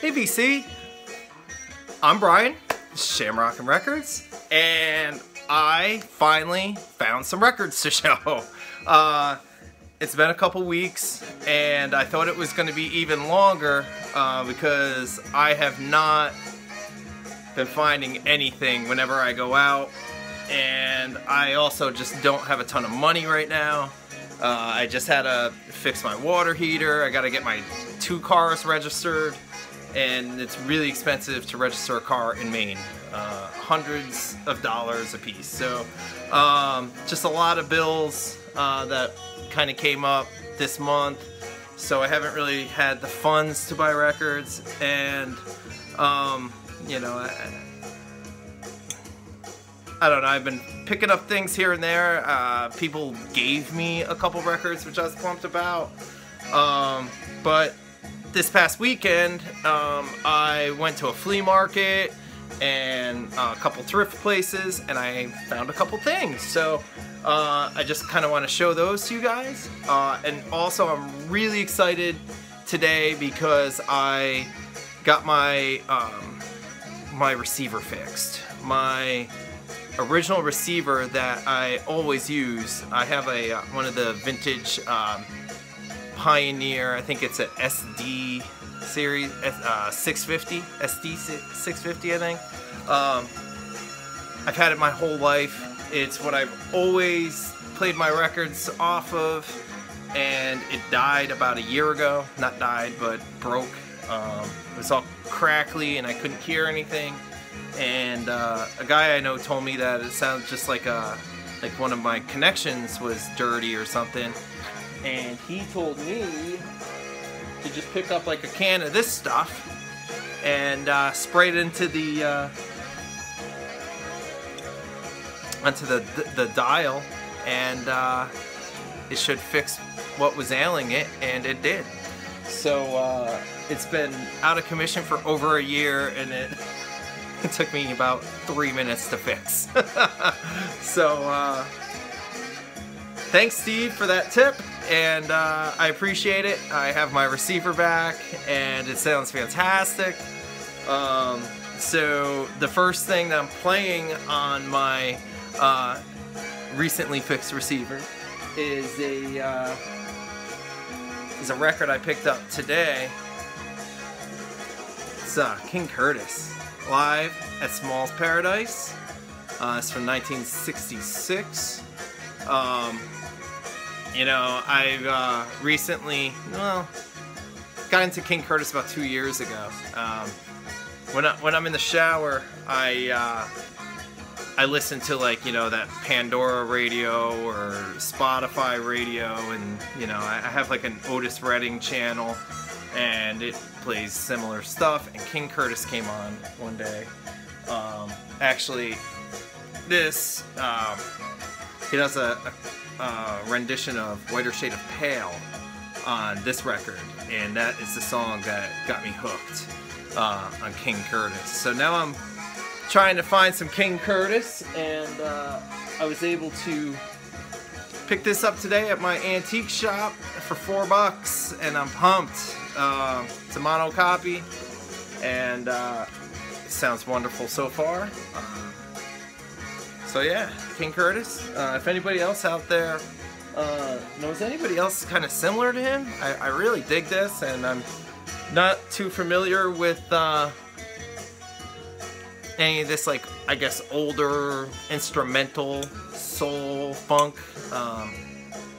Hey VC, I'm Brian, Shamrock'n Records, and I finally found some records to show. It's been a couple weeks, and I thought it was going to be even longer because I have not been finding anything whenever I go out, and I also just don't have a ton of money right now. I just had to fix my water heater. I got to get my 2 cars registered, and it's really expensive to register a car in Maine, hundreds of dollars a piece. So just a lot of bills that kind of came up this month, so I haven't really had the funds to buy records, and you know, I don't know, I've been picking up things here and there. People gave me a couple records, which I was pumped about. But this past weekend, I went to a flea market and a couple thrift places, and I found a couple things. So I just kind of want to show those to you guys. And also, I'm really excited today because I got my my receiver fixed. My original receiver that I always use, I have a one of the vintage Pioneer, I think it's a SD series, 650, SD 650 I think. I've had it my whole life. It's what I've always played my records off of, and it died about a year ago. Not died, but broke. It was all crackly and I couldn't hear anything. And a guy I know told me that it sounds just like one of my connections was dirty or something. And he told me to just pick up like a can of this stuff and spray it into the onto the dial, and it should fix what was ailing it, and it did. So it's been out of commission for over a year, and it took me about 3 minutes to fix. So thanks, Steve, for that tip, and I appreciate it. I have my receiver back, and it sounds fantastic. So the first thing that I'm playing on my recently fixed receiver is a record I picked up today. It's King Curtis, Live at Small's Paradise. It's from 1966. You know, I've recently, well, got into King Curtis about 2 years ago. When I'm in the shower, I listen to, like, you know, that Pandora radio or Spotify radio, and, you know, I have like an Otis Redding channel, and it plays similar stuff, and King Curtis came on one day. Actually, this, he does a rendition of Whiter Shade of Pale on this record, and that is the song that got me hooked on King Curtis. So now I'm trying to find some King Curtis, and I was able to pick this up today at my antique shop for $4, and I'm pumped. It's a mono copy, and it sounds wonderful so far. So yeah, King Curtis. If anybody else out there knows anybody else kind of similar to him, I really dig this, and I'm not too familiar with any of this, like, I guess, older instrumental soul funk.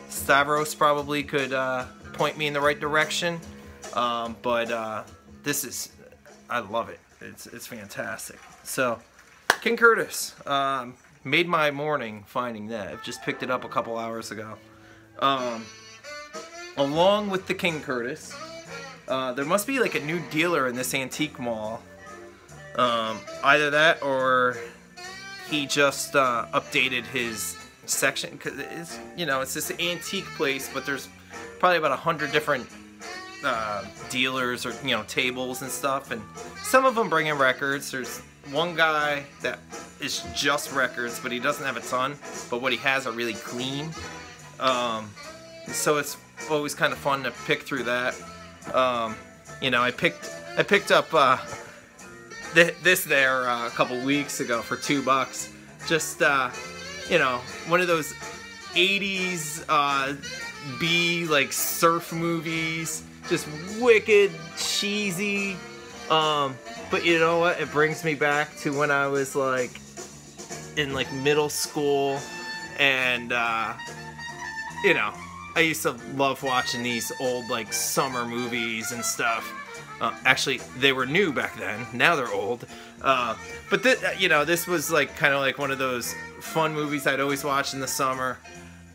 Stavros probably could point me in the right direction, but this is, I love it. It's fantastic. So King Curtis, made my morning finding that. I've just picked it up a couple hours ago. Along with the King Curtis, there must be like a new dealer in this antique mall. Either that, or he just updated his section, because it's, you know, it's this antique place, but there's probably about 100 different dealers, or, you know, tables and stuff, and some of them bring in records. There's one guy that is just records, but he doesn't have a ton, but what he has are really clean. So it's always kind of fun to pick through that. You know, I picked I picked up this there a couple weeks ago for $2. Just you know, one of those 80s B like surf movies, just wicked cheesy. But you know what? It brings me back to when I was like in like middle school, and you know, I used to love watching these old like summer movies and stuff. Actually, they were new back then. Now they're old. But you know, this was like kind of like one of those fun movies I'd always watch in the summer.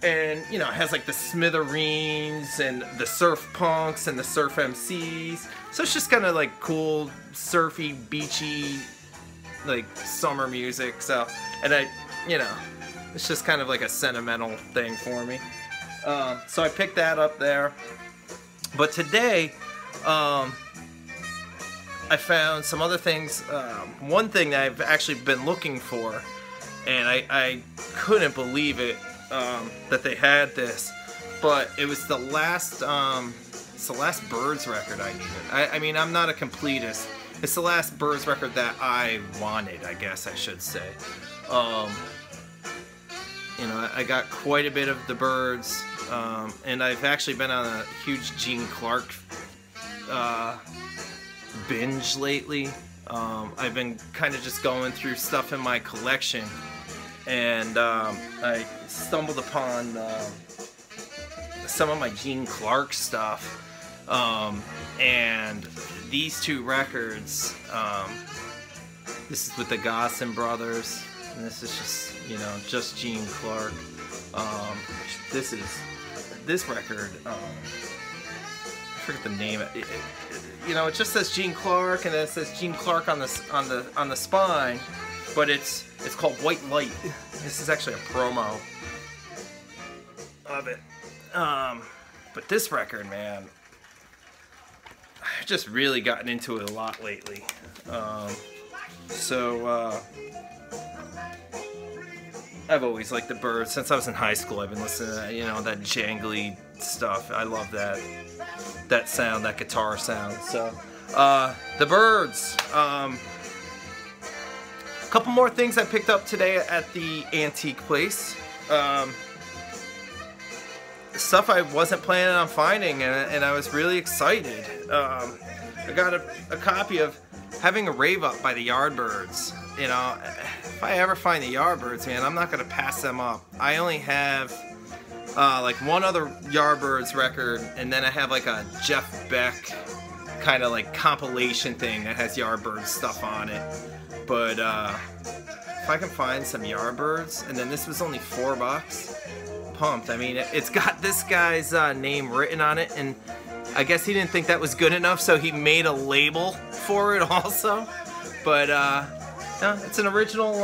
And you know, it has like the Smithereens and the Surf Punks and the Surf MCs. So it's just kind of like cool, surfy, beachy, like summer music. So, and you know, it's just kind of like a sentimental thing for me. So I picked that up there. But today, I found some other things. One thing that I've actually been looking for, and I couldn't believe it, that they had this, but it was the last Birds record I needed. I mean, I'm not a completist. It's the last Birds record that I wanted, I guess I should say. You know, I got quite a bit of the Birds, and I've actually been on a huge Gene Clark binge lately. I've been kind of just going through stuff in my collection, and I stumbled upon some of my Gene Clark stuff, and these two records, this is with the Gosson brothers, and this is just, you know, just Gene Clark. This record, I forget the name. You know, it just says Gene Clark, and then it says Gene Clark on the spine, but it's called White Light. This is actually a promo of it. But this record, man, I've just really gotten into it a lot lately. I've always liked the Birds. Since I was in high school, I've been listening to that, you know, that jangly stuff. I love that sound, that guitar sound. So, the Birds. A couple more things I picked up today at the antique place. Stuff I wasn't planning on finding, and I was really excited. I got a copy of Having a Rave Up by the Yardbirds. You know, if I ever find the Yardbirds, man, I'm not going to pass them up. I only have like one other Yardbirds record, and then I have like a Jeff Beck kind of like compilation thing that has Yardbirds stuff on it. But if I can find some Yardbirds, and then this was only $4, pumped. I mean, it's got this guy's name written on it, and I guess he didn't think that was good enough, so he made a label for it also. But no, it's an original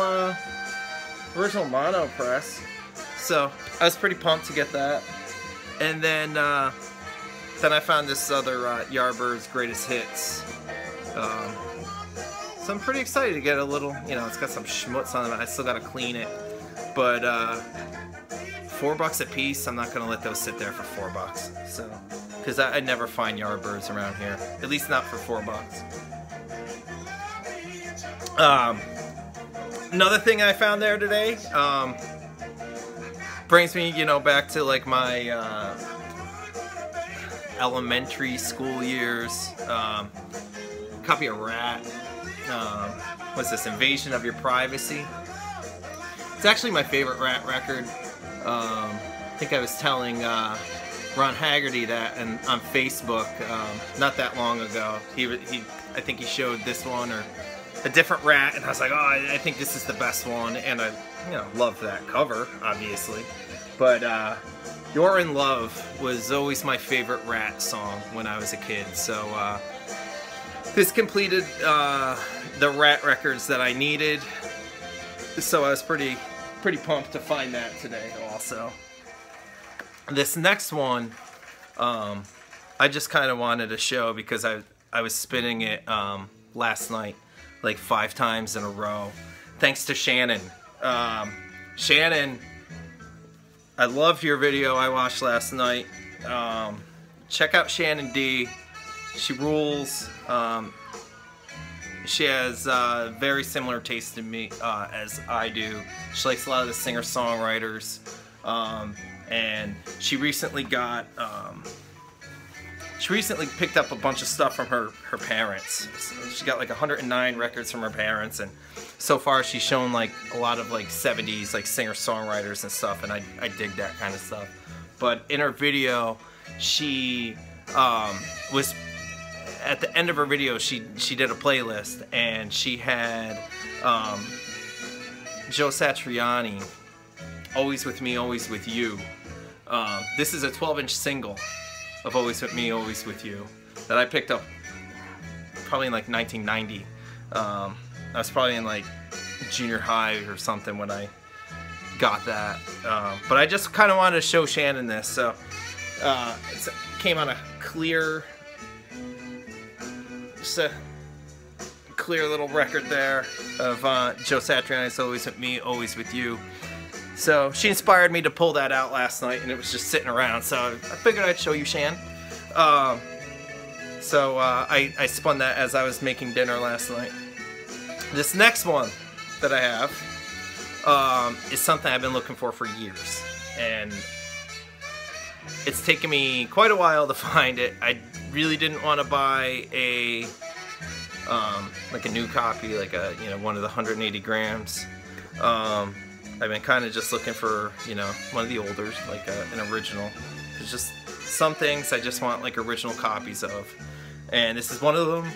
mono press, so I was pretty pumped to get that. And then I found this other Yardbirds Greatest Hits. So I'm pretty excited to get a little, you know, it's got some schmutz on it. I still gotta clean it, but $4 a piece. I'm not gonna let those sit there for $4. So, because I never find Yardbirds around here, at least not for $4. Another thing I found there today, brings me, you know, back to like my elementary school years. Copy of Rat. What's this? Invasion of Your Privacy. It's actually my favorite Rat record. I think I was telling Ron Haggerty that on Facebook not that long ago. I think he showed this one or a different Rat, and I was like, oh, I think this is the best one, and I, you know, love that cover, obviously. But You're in Love was always my favorite Rat song when I was a kid. So this completed the Rat records that I needed. So I was pretty pumped to find that today also. This next one, I just kind of wanted to show because I was spinning it last night like 5 times in a row. Thanks to Shannon. Shannon, I loved your video I watched last night. Check out Shannon D. She rules. She has very similar taste to me as I do. She likes a lot of the singer-songwriters, and she recently got. She recently picked up a bunch of stuff from her parents. So she got like 109 records from her parents, and so far she's shown like a lot of like 70s like singer-songwriters and stuff, and I dig that kind of stuff. But in her video, she was at the end of her video. She did a playlist, and she had Joe Satriani, "Always With Me, Always With You." This is a 12-inch single of "Always With Me, Always With You" that I picked up probably in like 1990. I was probably in like junior high or something when I got that. But I just kind of wanted to show Shannon this. So it came on a clear, just a clear little record there of Joe Satriani's "Always With Me, Always With You." So she inspired me to pull that out last night, and it was just sitting around, so I figured I'd show you, Shan. I spun that as I was making dinner last night. This next one that I have is something I've been looking for years, and it's taken me quite a while to find it. I really didn't want to buy a like a new copy, like a one of the 180 grams. I've been kind of just looking for, one of the olders, like an original. There's just some things I just want like original copies of. And this is one of them.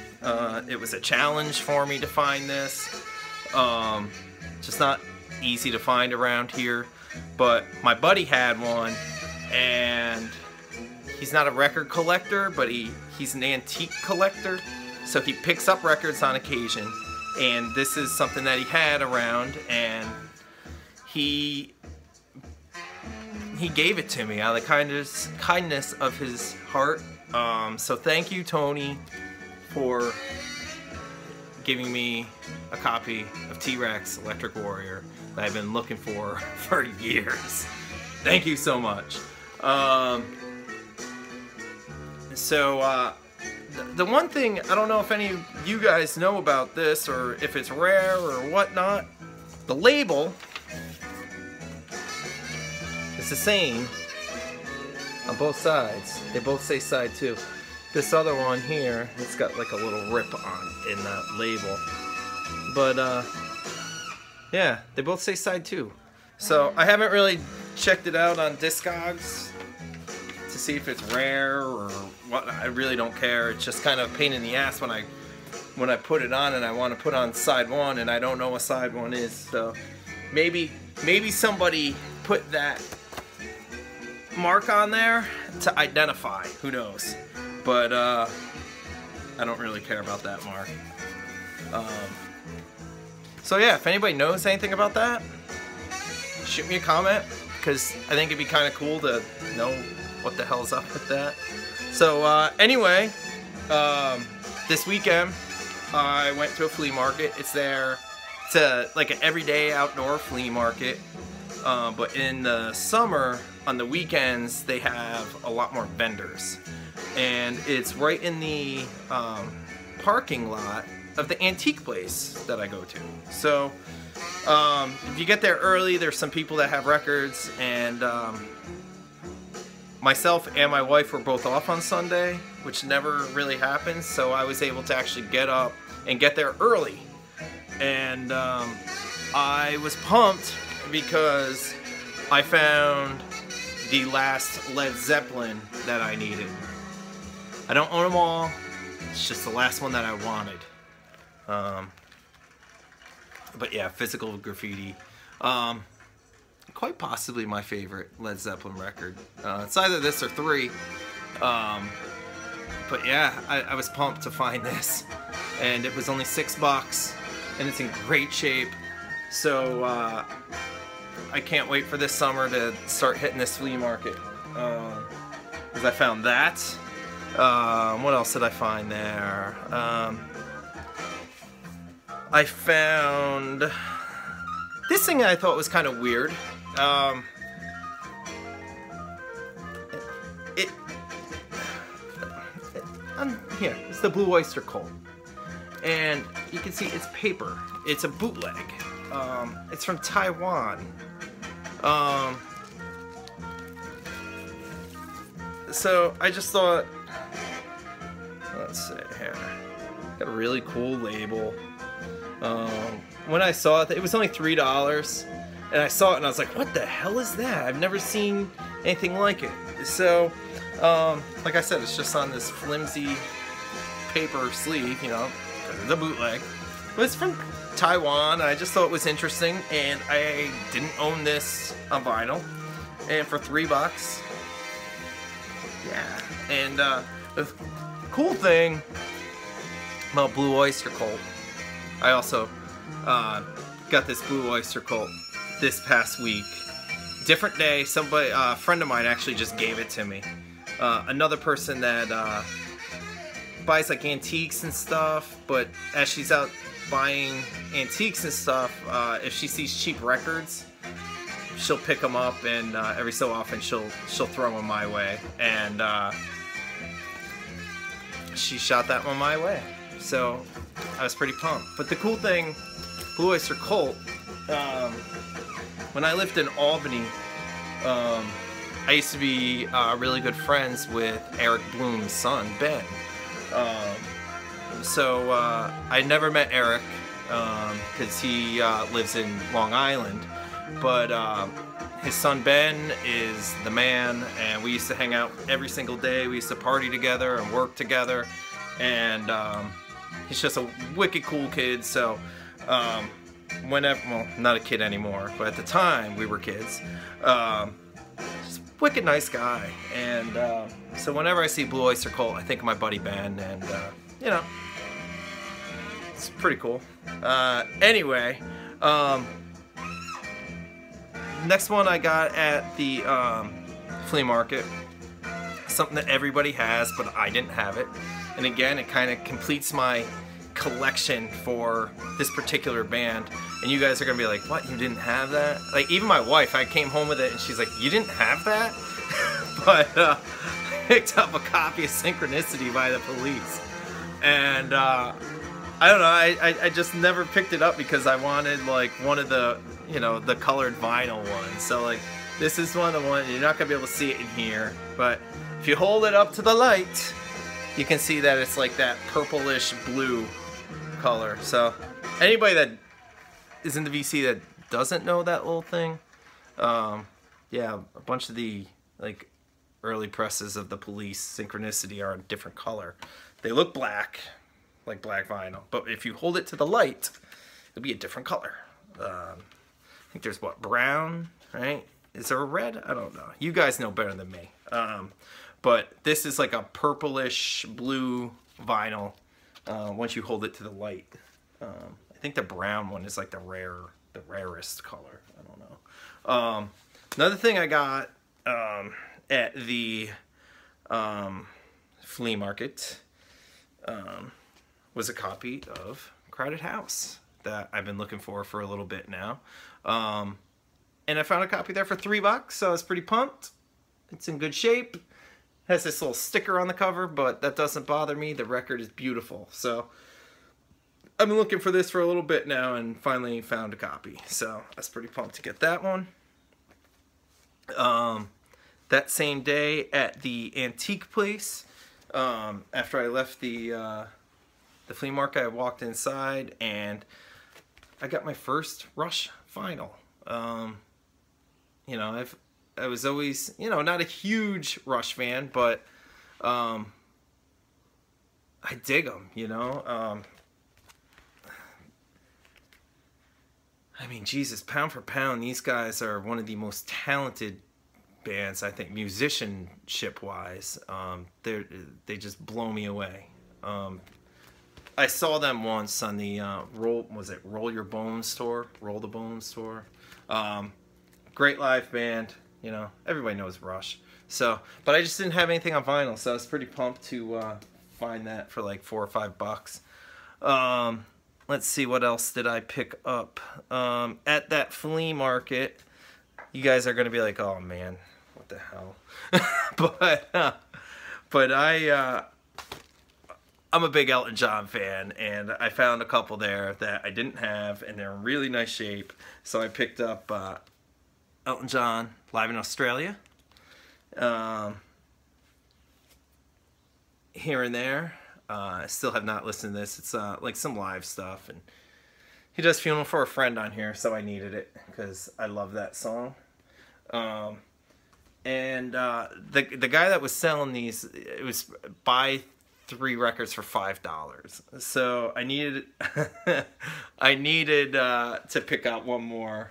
It was a challenge for me to find this. Just not easy to find around here. But my buddy had one, and he's not a record collector, but he's an antique collector. So he picks up records on occasion. And this is something that he had around, and he gave it to me out of the kindness of his heart. So thank you, Tony, for giving me a copy of T-Rex Electric Warrior that I've been looking for years. Thank you so much. The one thing, I don't know if any of you guys know about this or if it's rare or whatnot, the label is the same on both sides. They both say side 2. This other one here, it's got like a little rip on in that label. But yeah, they both say side 2. So I haven't really checked it out on Discogs to see if it's rare or what. I really don't care. It's just kind of a pain in the ass when I put it on and I want to put on side 1 and I don't know what side 1 is. So maybe somebody put that mark on there to identify. Who knows? But I don't really care about that mark. So yeah, if anybody knows anything about that, shoot me a comment, because I think it'd be kind of cool to know what the hell's up with that. So anyway, this weekend I went to a flea market. It's like an everyday outdoor flea market, but in the summer, on the weekends, they have a lot more vendors, and it's right in the parking lot of the antique place that I go to. So if you get there early, there's some people that have records, and myself and my wife were both off on Sunday, which never really happens, so I was able to actually get up and get there early. And I was pumped because I found the last Led Zeppelin that I needed. I don't own them all, it's just the last one that I wanted. But yeah, Physical Graffiti. Quite possibly my favorite Led Zeppelin record. It's either this or 3. But yeah, I was pumped to find this. And it was only $6, and it's in great shape. So I can't wait for this summer to start hitting this flea market. Because I found that. What else did I find there? I found this thing I thought was kind of weird. here, it's the Blue Oyster Cult. And you can see it's paper. It's a bootleg. It's from Taiwan. So I just thought, let's see here. Got a really cool label. When I saw it, it was only $3. And I saw it and I was like, what the hell is that? I've never seen anything like it. So, like I said, it's just on this flimsy paper sleeve, you know, the bootleg. But it's from Taiwan. I just thought it was interesting, and I didn't own this on vinyl. And for $3, yeah. And the cool thing about Blue Oyster Cult, I also got this Blue Oyster Cult this past week. Different day, somebody, a friend of mine actually just gave it to me. Another person that buys like antiques and stuff, but as she's out buying antiques and stuff, if she sees cheap records, she'll pick them up, and every so often she'll throw them my way, and she shot that one my way, so I was pretty pumped. But the cool thing, Blue Oyster Cult, when I lived in Albany, I used to be really good friends with Eric Bloom's son, Ben. So I never met Eric because he lives in Long Island, but his son Ben is the man, and we used to hang out every single day. We used to party together and work together, and he's just a wicked cool kid. So whenever, well, not a kid anymore, but at the time we were kids, just wicked nice guy. And so whenever I see Blue Oyster Cult, I think of my buddy Ben, and you know, it's pretty cool. Anyway, next one I got at the flea market, something that everybody has, but I didn't have it. And again, it kind of completes my collection for this particular band. And you guys are gonna be like, what, you didn't have that? Like, even my wife, I came home with it and she's like, you didn't have that? But I picked up a copy of Synchronicity by the Police. And I don't know, I just never picked it up because I wanted like one of the, you know, the colored vinyl ones. So like, this is one of the ones, you're not gonna be able to see it in here, but if you hold it up to the light, you can see that it's like that purplish blue color. So anybody that is in the VC that doesn't know that little thing, yeah, a bunch of the like early presses of the Police Synchronicity are a different color. They look black, like black vinyl, but if you hold it to the light, it'll be a different color. I think there's what, brown, right? Is there a red? I don't know. You guys know better than me. But this is like a purplish blue vinyl once you hold it to the light. I think the brown one is like the rarest color. I don't know. Another thing I got at the flea market was a copy of Crowded House that I've been looking for a little bit now. And I found a copy there for $3, so I was pretty pumped. It's in good shape. Has this little sticker on the cover, but that doesn't bother me. The record is beautiful. So I've been looking for this for a little bit now and finally found a copy. So I was pretty pumped to get that one. That same day at the antique place, after I left the flea market, I walked inside and I got my first Rush vinyl. You know, I was always, you know, not a huge Rush fan, but I dig them, you know. I mean, Jesus, pound for pound, these guys are one of the most talented bands, I think, musicianship-wise. They just blow me away. I saw them once on the Roll Your Bones tour? Roll the Bones tour. Great live band. You know, everybody knows Rush. So, but I just didn't have anything on vinyl, so I was pretty pumped to find that for like $4 or $5. Let's see, what else did I pick up at that flea market? You guys are gonna be like, oh man, what the hell? but I I'm a big Elton John fan, and I found a couple there that I didn't have, and they're in really nice shape. So I picked up Elton John live in Australia. Here and there. I still have not listened to this. It's like some live stuff, and he does Funeral for a Friend on here, so I needed it because I love that song. And the guy that was selling these, it was buy 3 records for $5. So I needed I needed to pick out one more,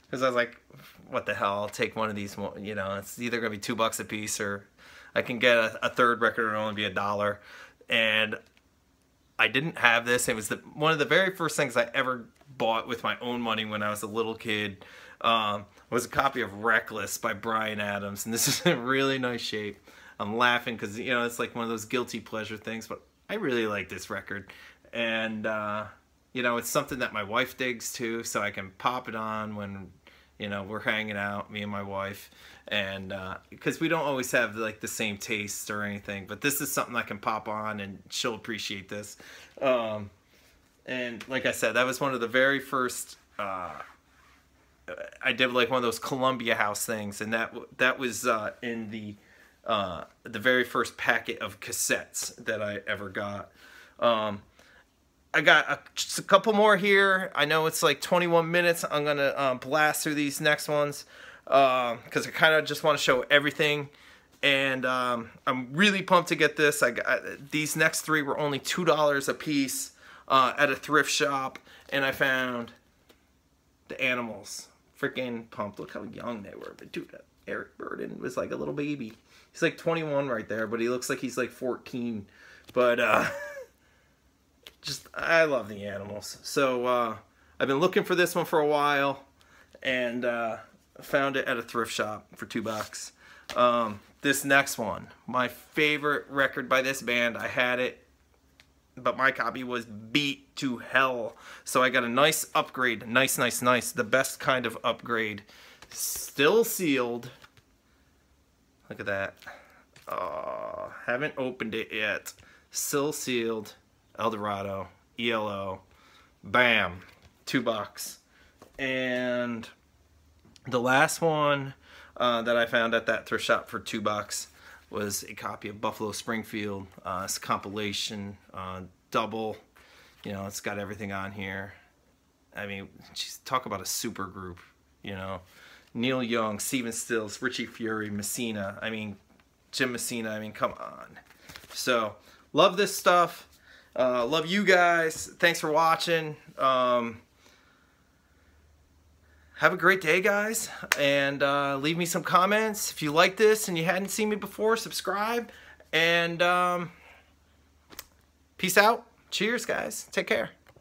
because I was like, what the hell, I'll take one of these. You know, it's either gonna be $2 a piece, or I can get a third record and it'll only be $1. And I didn't have this. It was one of the very first things I ever bought with my own money when I was a little kid. Was a copy of Reckless by Bryan Adams, and this is in really nice shape. I'm laughing because, you know, it's like one of those guilty pleasure things, but I really like this record. And you know, it's something that my wife digs too, so I can pop it on when, you know, we're hanging out, me and my wife. And because we don't always have like the same taste or anything, but this is something I can pop on and she'll appreciate this. And like I said, that was one of the very first I did like one of those Columbia House things, and that was in the very first packet of cassettes that I ever got. I got just a couple more here. I know it's like 21 minutes. I'm gonna blast through these next ones because I kind of just want to show everything. And I'm really pumped to get this. I got these next 3 were only $2 a piece at a thrift shop, and I found the Animals. Freaking pumped. Look how young they were. But dude, Eric Burden was like a little baby. He's like 21 right there, but he looks like he's like 14. But just, I love the Animals. So I've been looking for this one for a while, and found it at a thrift shop for $2. This next one, my favorite record by this band. I had it, but my copy was beat to hell. So I got a nice upgrade. Nice. The best kind of upgrade. Still sealed. Look at that. Oh, haven't opened it yet. Still sealed. Eldorado. ELO. Bam. $2. And the last one that I found at that thrift shop for $2 was a copy of Buffalo Springfield. It's a compilation, double. You know, it's got everything on here. I mean, geez, talk about a super group. You know, Neil Young, Stephen Stills, Richie Fury, Messina. I mean, Jim Messina. I mean, come on. So, love this stuff. Love you guys. Thanks for watching. Have a great day, guys, and leave me some comments. If you like this and you hadn't seen me before, subscribe, and peace out. Cheers, guys. Take care.